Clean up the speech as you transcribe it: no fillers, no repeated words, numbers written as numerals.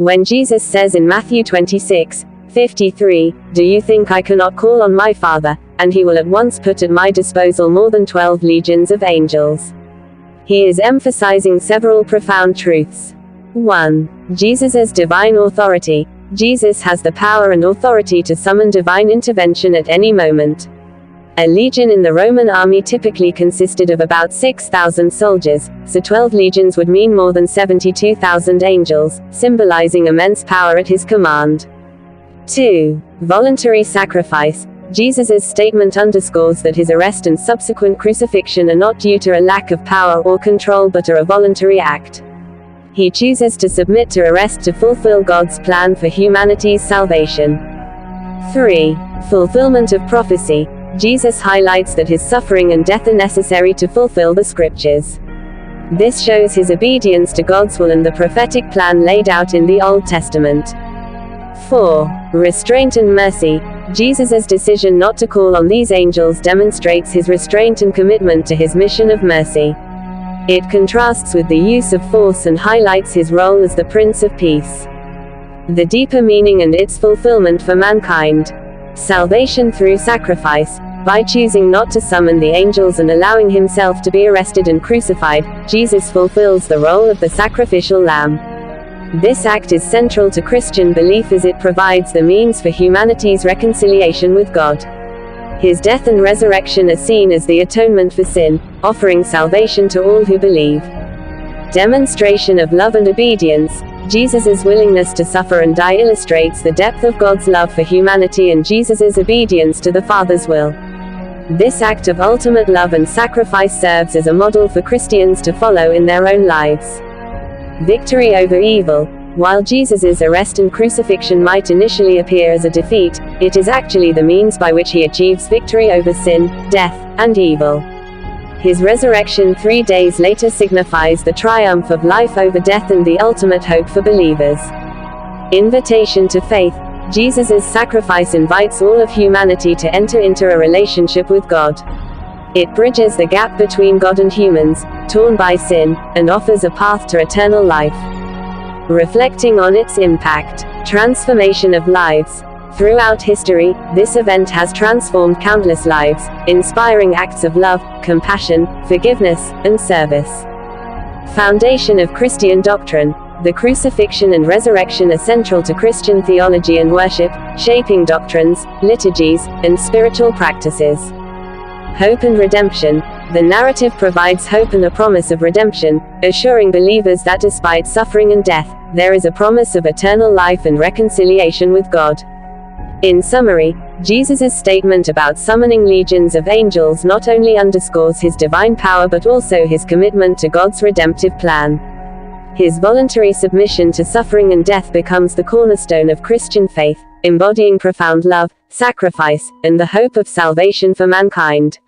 When Jesus says in Matthew 26:53, "Do you think I cannot call on my Father, and he will at once put at my disposal more than 12 legions of angels?" He is emphasizing several profound truths. 1. Jesus' divine authority. Jesus has the power and authority to summon divine intervention at any moment. A legion in the Roman army typically consisted of about 6,000 soldiers, so 12 legions would mean more than 72,000 angels, symbolizing immense power at his command. 2. Voluntary sacrifice. Jesus' statement underscores that his arrest and subsequent crucifixion are not due to a lack of power or control but are a voluntary act. He chooses to submit to arrest to fulfill God's plan for humanity's salvation. 3. Fulfillment of prophecy. Jesus highlights that his suffering and death are necessary to fulfill the scriptures. This shows his obedience to God's will and the prophetic plan laid out in the Old Testament. 4. Restraint and mercy. Jesus' decision not to call on these angels demonstrates his restraint and commitment to his mission of mercy. It contrasts with the use of force and highlights his role as the Prince of Peace. The deeper meaning and its fulfillment for mankind. Salvation through sacrifice. By choosing not to summon the angels and allowing himself to be arrested and crucified, Jesus fulfills the role of the sacrificial lamb. This act is central to Christian belief as it provides the means for humanity's reconciliation with God. His death and resurrection are seen as the atonement for sin, offering salvation to all who believe. Demonstration of love and obedience. Jesus' willingness to suffer and die illustrates the depth of God's love for humanity and Jesus' obedience to the Father's will. This act of ultimate love and sacrifice serves as a model for Christians to follow in their own lives. Victory over evil. While Jesus' arrest and crucifixion might initially appear as a defeat, it is actually the means by which he achieves victory over sin, death, and evil. His resurrection 3 days later signifies the triumph of life over death and the ultimate hope for believers. Invitation to faith. Jesus' sacrifice invites all of humanity to enter into a relationship with God. It bridges the gap between God and humans, torn by sin, and offers a path to eternal life. Reflecting on its impact. Transformation of lives. Throughout history, this event has transformed countless lives, inspiring acts of love, compassion, forgiveness, and service. Foundation of Christian doctrine. The crucifixion and resurrection are central to Christian theology and worship, shaping doctrines, liturgies, and spiritual practices. Hope and redemption. The narrative provides hope and a promise of redemption, assuring believers that despite suffering and death, there is a promise of eternal life and reconciliation with God. In summary, Jesus' statement about summoning legions of angels not only underscores his divine power but also his commitment to God's redemptive plan. His voluntary submission to suffering and death becomes the cornerstone of Christian faith, embodying profound love, sacrifice, and the hope of salvation for mankind.